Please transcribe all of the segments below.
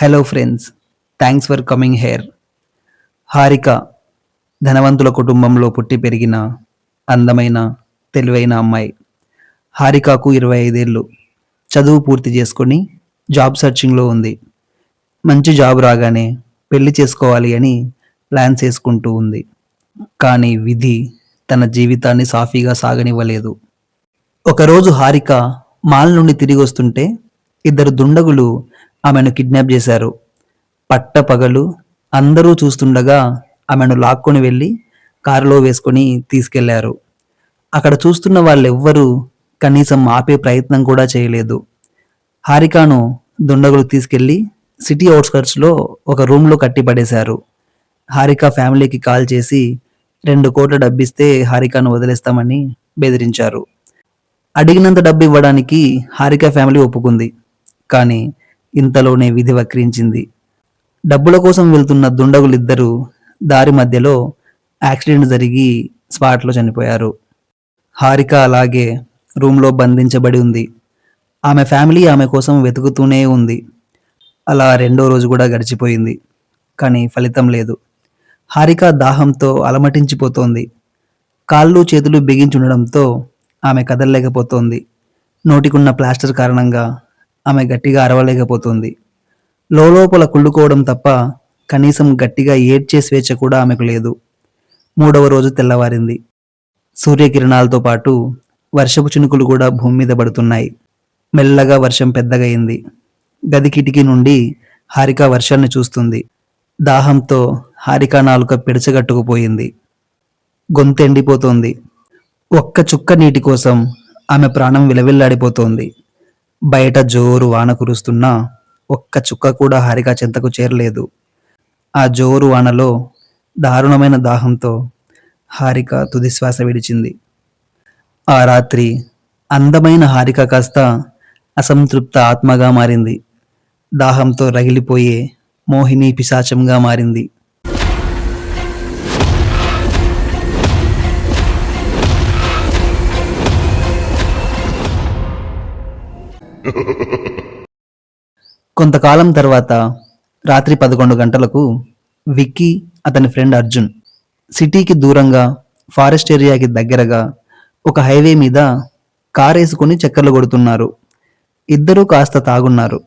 Hello friends, thanks for coming hair. Harika ధనవంతుల కుటుంబంలో పుట్టి పెరిగిన అందమైన, తెలివైన అమ్మాయి. హారికకు 25 ఏళ్ళు. చదువు పూర్తి చేసుకొని జాబ్ సర్చింగ్లో ఉంది. మంచి జాబ్ రాగానే పెళ్లి చేసుకోవాలి అని ప్లాన్ చేసుకుంటూ ఉంది. కానీ విధి తన జీవితాన్ని సాఫీగా సాగనివ్వలేదు. ఒకరోజు హారిక మాల్ నుండి తిరిగి వస్తుంటే ఇద్దరు దుండగులు ఆమెను కిడ్నాప్ చేశారు. పట్టపగలు అందరూ చూస్తుండగా ఆమెను లాక్కొని వెళ్ళి కారులో వేసుకొని తీసుకెళ్లారు. అక్కడ చూస్తున్న వాళ్ళెవ్వరూ కనీసం ఆపే ప్రయత్నం కూడా చేయలేదు. హారికాను దుండగులు తీసుకెళ్లి సిటీ అవుట్స్కర్ట్స్లో ఒక రూమ్లో కట్టిపడేశారు. హారిక ఫ్యామిలీకి కాల్ చేసి 2 కోట్ల డబ్బిస్తే హారికాను వదిలేస్తామని బెదిరించారు. అడిగినంత డబ్బు ఇవ్వడానికి హారిక ఫ్యామిలీ ఒప్పుకుంది. కానీ ఇంతలోనే విధి వక్రించింది. డబ్బుల కోసం వెళ్తున్న దుండగులిద్దరూ దారి మధ్యలో యాక్సిడెంట్ జరిగి స్పాట్లో చనిపోయారు. హారిక అలాగే రూమ్లో బంధించబడి ఉంది. ఆమె ఫ్యామిలీ ఆమె కోసం వెతుకుతూనే ఉంది. అలా 2వ రోజు కూడా గడిచిపోయింది. కానీ ఫలితం లేదు. హారిక దాహంతో అలమటించిపోతోంది. కాళ్ళు చేతులు బిగించుండడంతో ఆమె కదలలేకపోతోంది. నోటికున్న ప్లాస్టర్ కారణంగా ఆమె గట్టిగా అరవలేకపోతుంది. లోపల కుళ్ళుకోవడం తప్ప కనీసం గట్టిగా ఏడ్చే స్వేచ్ఛ కూడా ఆమెకు లేదు. 3వ రోజు తెల్లవారింది. సూర్యకిరణాలతో పాటు వర్షపు చినుకులు కూడా భూమి మీద పడుతున్నాయి. మెల్లగా వర్షం పెద్దగయింది. గది కిటికీ నుండి హారిక వర్షాన్ని చూస్తుంది. దాహంతో హారిక నాలుక పిడచగట్టుకుపోయింది. గొంతెండిపోతోంది. ఒక్క చుక్క నీటి కోసం ఆమె ప్రాణం విలవిల్లాడిపోతోంది. బయట జోరు వాన కురుస్తున్నా ఒక్క చుక్క కూడా హారిక చెంతకు చేరలేదు. ఆ జోరు వానలో దారుణమైన దాహంతో హారిక తుదిశ్వాస విడిచింది. ఆ రాత్రి అందమైన హారిక కాస్త అసంతృప్త ఆత్మగా మారింది. దాహంతో రగిలిపోయే మోహిని పిశాచంగా మారింది. కొంతకాలం తర్వాత రాత్రి 11 గంటలకు విక్కీ, అతని ఫ్రెండ్ అర్జున్ సిటీకి దూరంగా ఫారెస్ట్ ఏరియాకి దగ్గరగా ఒక హైవే మీద కారేసుకుని చక్కర్లు కొడుతున్నారు. ఇద్దరూ కాస్త తాగున్నారు.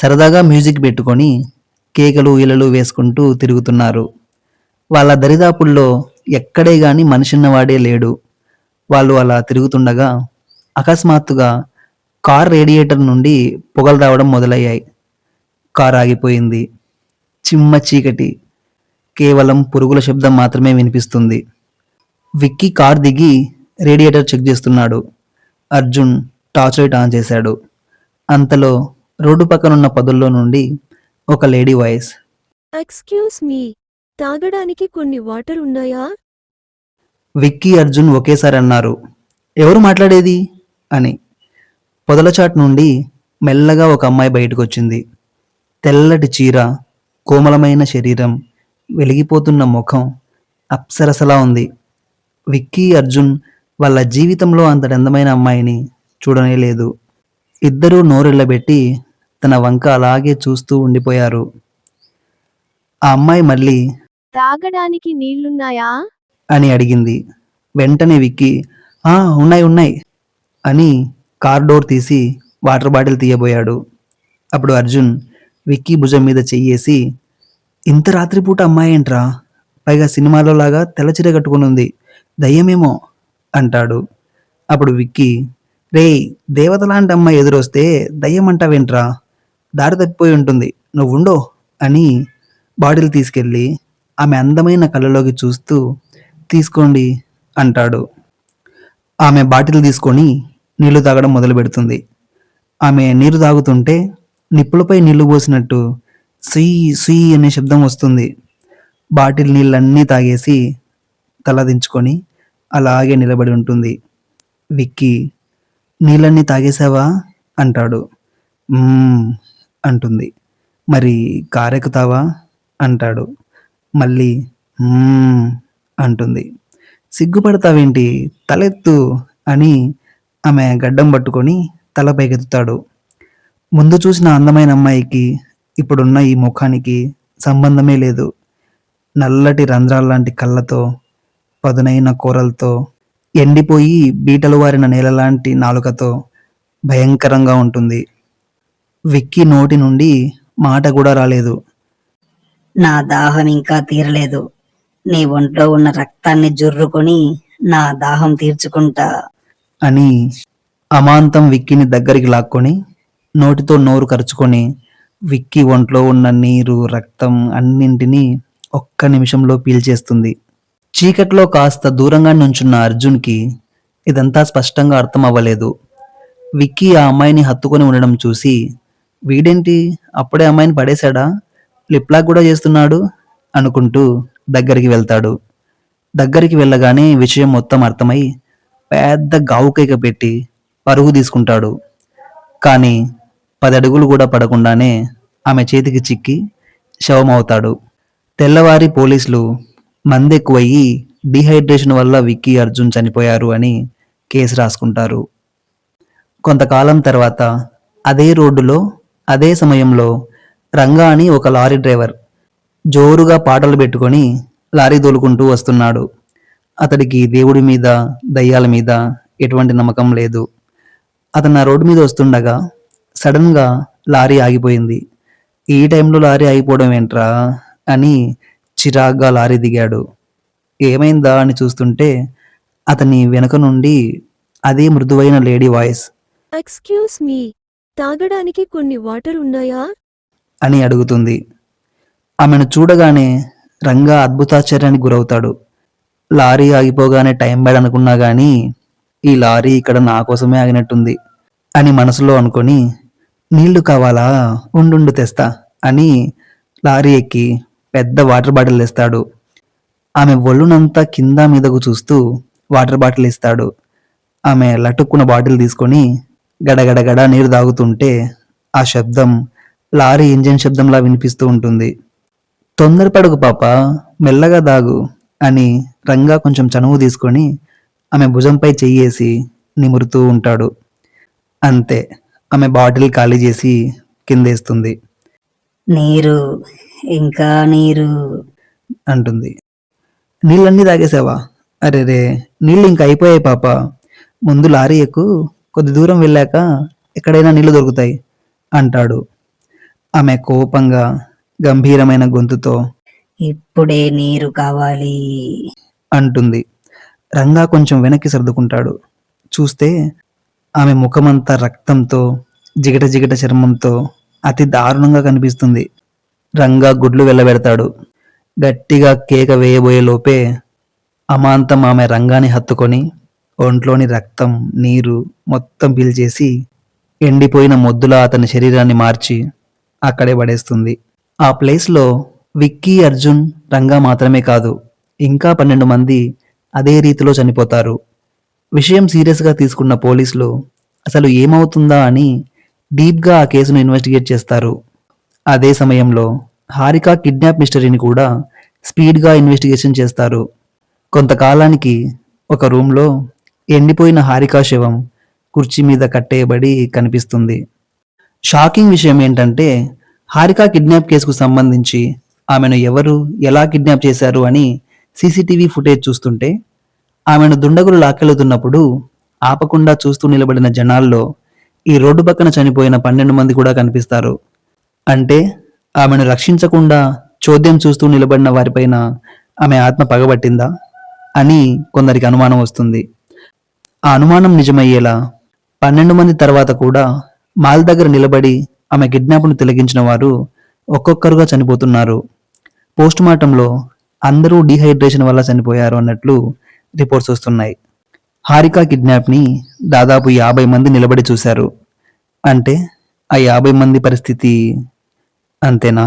సరదాగా మ్యూజిక్ పెట్టుకొని కేకలు ఈలలు వేసుకుంటూ తిరుగుతున్నారు. వాళ్ళ దరిదాపుల్లో ఎక్కడే గాని మనిషిన్నవాడే లేడు. వాళ్ళు అలా తిరుగుతుండగా అకస్మాత్తుగా కార్ రేడియేటర్ నుండి పొగలు రావడం మొదలయ్యాయి. కార్ ఆగిపోయింది. చిమ్మ చీకటి. కేవలం పురుగుల శబ్దం మాత్రమే వినిపిస్తుంది. విక్కీ కార్ దిగి రేడియేటర్ చెక్ చేస్తున్నాడు. అర్జున్ టార్చ్ లైట్ ఆన్ చేశాడు. అంతలో రోడ్డు పక్కనున్న పొదల్లో నుండి ఒక లేడీ వాయిస్, ఎక్స్క్యూజ్ మీ, తాగడానికి కొన్ని వాటర్ ఉన్నాయా? విక్కీ, అర్జున్ ఒకేసారి అన్నారు, ఎవరు మాట్లాడేది అని. పొదలచాటు నుండి మెల్లగా ఒక అమ్మాయి బయటకొచ్చింది. తెల్లటి చీర, కోమలమైన శరీరం, వెలిగిపోతున్న ముఖం అప్సరసలా ఉంది. విక్కీ, అర్జున్ వాళ్ళ జీవితంలో అంతటి అందమైన అమ్మాయిని చూడనే లేదు. ఇద్దరూ నోరెళ్ళబెట్టి తన వంక అలాగే చూస్తూ ఉండిపోయారు. ఆ అమ్మాయి మళ్ళీ తాగడానికి నీళ్లున్నాయా అని అడిగింది. వెంటనే విక్కీ, ఉన్నాయి ఉన్నాయి అని కార్ డోర్ తీసి వాటర్ బాటిల్ తీయబోయాడు. అప్పుడు అర్జున్ విక్కీ భుజం మీద చెయ్యేసి, ఇంత రాత్రిపూట అమ్మాయి ఏంట్రా, పైగా సినిమాలో లాగా తెల్లచీర కట్టుకునుంది, దయ్యమేమో అంటాడు. అప్పుడు విక్కీ, రేయ్, దేవత లాంటి అమ్మాయి ఎదురొస్తే దయ్యమంటావేంట్రా, దారి తప్పిపోయి ఉంటుంది, నువ్వుండో అని బాటిల్ తీసుకెళ్ళి ఆమె అందమైన కళ్ళలోకి చూస్తూ, తీసుకోండి అంటాడు. ఆమె బాటిల్ తీసుకొని నీళ్లు తాగడం మొదలు పెడుతుంది. ఆమె నీరు తాగుతుంటే నిప్పులపై నీళ్లు పోసినట్టు సుయ్ సుయ్ అనే శబ్దం వస్తుంది. బాటిల్ నీళ్ళన్నీ తాగేసి తల దించుకొని అలాగే నిలబడి ఉంటుంది. విక్కీ, నీళ్ళన్నీ తాగేశావా అంటాడు. అంటుంది. మరి కారెక్కుతావా అంటాడు. మళ్ళీ అంటుంది. సిగ్గుపడతావేంటి, తలెత్తు అని ఆమె గడ్డం పట్టుకొని తల పైకెత్తుతాడు. ముందు చూసిన అందమైన అమ్మాయికి ఇప్పుడున్న ఈ ముఖానికి సంబంధమే లేదు. నల్లటి రంధ్రాల్లాంటి కళ్ళతో, పదునైన కూరలతో, ఎండిపోయి బీటలు వారిన నేలలాంటి నాలుకతో భయంకరంగా ఉంటుంది. విక్కీ నోటి నుండి మాట కూడా రాలేదు. నా దాహం ఇంకా తీరలేదు. నీ ఒంట్లో ఉన్న రక్తాన్ని జుర్రుకొని నా దాహం తీర్చుకుంటా అని అమాంతం విక్కీని దగ్గరికి లాక్కొని నోటితో నోరు కరుచుకొని విక్కీ ఒంట్లో ఉన్న నీరు, రక్తం అన్నింటినీ ఒక్క నిమిషంలో పీల్చేస్తుంది. చీకట్లో కాస్త దూరంగా నుంచున్న అర్జున్కి ఇదంతా స్పష్టంగా అర్థం అవ్వలేదు. విక్కీ ఆ అమ్మాయిని హత్తుకొని ఉండడం చూసి, వీడేంటి అప్పుడే అమ్మాయిని పడేశాడా, లిప్లాక్ కూడా చేస్తున్నాడు అనుకుంటూ దగ్గరికి వెళ్తాడు. దగ్గరికి వెళ్ళగానే విషయం మొత్తం అర్థమై పెద్ద గావుకేక పెట్టి పరుగు తీసుకుంటాడు. కానీ 10 అడుగులు కూడా పడకుండానే ఆమె చేతికి చిక్కి శవమవుతాడు. తెల్లవారి పోలీసులు మందెక్కువయ్యి డీహైడ్రేషన్ వల్ల విక్కీ, అర్జున్ చనిపోయారు అని కేసు రాసుకుంటారు. కొంతకాలం తర్వాత అదే రోడ్డులో అదే సమయంలో రంగా అని ఒక లారీ డ్రైవర్ జోరుగా పాటలు పెట్టుకొని లారీ తోలుకుంటూ వస్తున్నాడు. అతడికి దేవుడి మీద, దయ్యాల మీద ఎటువంటి నమ్మకం లేదు. అతను ఆ రోడ్డు మీద వస్తుండగా సడన్గా లారీ ఆగిపోయింది. ఈ టైంలో లారీ ఆగిపోవడం ఏంట్రా అని చిరాగ్గా లారీ దిగాడు. ఏమైందా అని చూస్తుంటే అతని వెనుక నుండి అదే మృదువైన లేడీ వాయిస్ ఎక్స్క్యూజ్ మీ, తాగడానికి కొన్ని వాటర్ ఉన్నాయా? అని అడుగుతుంది. ఆమెను చూడగానే రంగా అద్భుతాశ్చర్యానికి గురవుతాడు. లారీ ఆగిపోగానే టైం బ్యాడ్ అనుకున్నా గానీ ఈ లారీ ఇక్కడ నా కోసమే ఆగినట్టుంది అని మనసులో అనుకొని, నీళ్లు కావాలా, ఉండు తెస్తా అని లారీ ఎక్కి పెద్ద వాటర్ బాటిల్ తెస్తాడు. ఆమె ఒళ్ళునంతా కింద మీదకు చూస్తూ వాటర్ బాటిల్ ఇస్తాడు. ఆమె లటుక్కున బాటిల్ తీసుకొని గడగడగడ నీరు తాగుతుంటే ఆ శబ్దం లారీ ఇంజిన్ శబ్దంలా వినిపిస్తూ ఉంటుంది. తొందరపడకు పాప, మెల్లగా దాగు అని రంగా కొంచెం చనువు తీసుకొని ఆమె భుజంపై చెయ్యేసి నిమురుతూ ఉంటాడు. అంతే, ఆమె బాటిల్ ఖాళీ చేసి కిందేస్తుంది. నీరు, ఇంకా నీరు అంటుంది. నీళ్ళన్నీ తాగేసావా? అరేరే, నీళ్ళు ఇంక అయిపోయాయి పాప, ముందు లారీ ఎక్కు, కొద్ది దూరం వెళ్ళాక ఎక్కడైనా నీళ్లు దొరుకుతాయి అంటాడు. ఆమె కోపంగా గంభీరమైన గొంతుతో ఇప్పుడే నీరు కావాలి అంటుంది. రంగా కొంచెం వెనక్కి సర్దుకుంటాడు. చూస్తే ఆమె ముఖమంతా రక్తంతో, జిగట జిగట చర్మంతో అతి దారుణంగా కనిపిస్తుంది. రంగా గుడ్లు వెళ్ళబెడతాడు. గట్టిగా కేక వేయబోయే లోపే అమాంతం ఆమె రంగాని హత్తుకొని ఒంట్లోని రక్తం, నీరు మొత్తం పీల్చేసి ఎండిపోయిన మొద్దులా అతని శరీరాన్ని మార్చి అక్కడే పడేస్తుంది. ఆ ప్లేస్లో విక్కీ, అర్జున్, రంగా మాత్రమే కాదు, ఇంకా 12 మంది అదే రీతిలో చనిపోతారు. విషయం సీరియస్గా తీసుకున్న పోలీసులు అసలు ఏమవుతుందా అని డీప్గా ఆ కేసును ఇన్వెస్టిగేట్ చేస్తారు. అదే సమయంలో హారిక కిడ్నాప్ మిస్టరీని కూడా స్పీడ్గా ఇన్వెస్టిగేషన్ చేస్తారు. కొంతకాలానికి ఒక రూమ్లో ఎండిపోయిన హారిక శవం కుర్చీ మీద కట్టేయబడి కనిపిస్తుంది. షాకింగ్ విషయం ఏంటంటే హారిక కిడ్నాప్ కేసుకు సంబంధించి ఆమెను ఎవరు, ఎలా కిడ్నాప్ చేశారు అని సీసీటీవీ ఫుటేజ్ చూస్తుంటే ఆమెను దుండగులు లాక్కెళ్తున్నప్పుడు ఆపకుండా చూస్తూ నిలబడిన జనాల్లో ఈ రోడ్డు పక్కన చనిపోయిన 12 మంది కూడా కనిపిస్తారు. అంటే ఆమెను రక్షించకుండా చోద్యం చూస్తూ నిలబడిన వారిపైన ఆమె ఆత్మ పగబట్టిందా అని కొందరికి అనుమానం వస్తుంది. ఆ అనుమానం నిజమయ్యేలా 12 మంది తర్వాత కూడా మాల్ దగ్గర నిలబడి ఆమె కిడ్నాప్ను తిలకించిన వారు ఒక్కొక్కరుగా చనిపోతున్నారు. పోస్టుమార్టంలో అందరూ డీహైడ్రేషన్ వల్ల చనిపోయారు అన్నట్లు రిపోర్ట్స్ వస్తున్నాయి. హారిక కిడ్నాప్ని దాదాపు 50 మంది నిలబడి చూశారు. అంటే ఆ 50 మంది పరిస్థితి అంతేనా?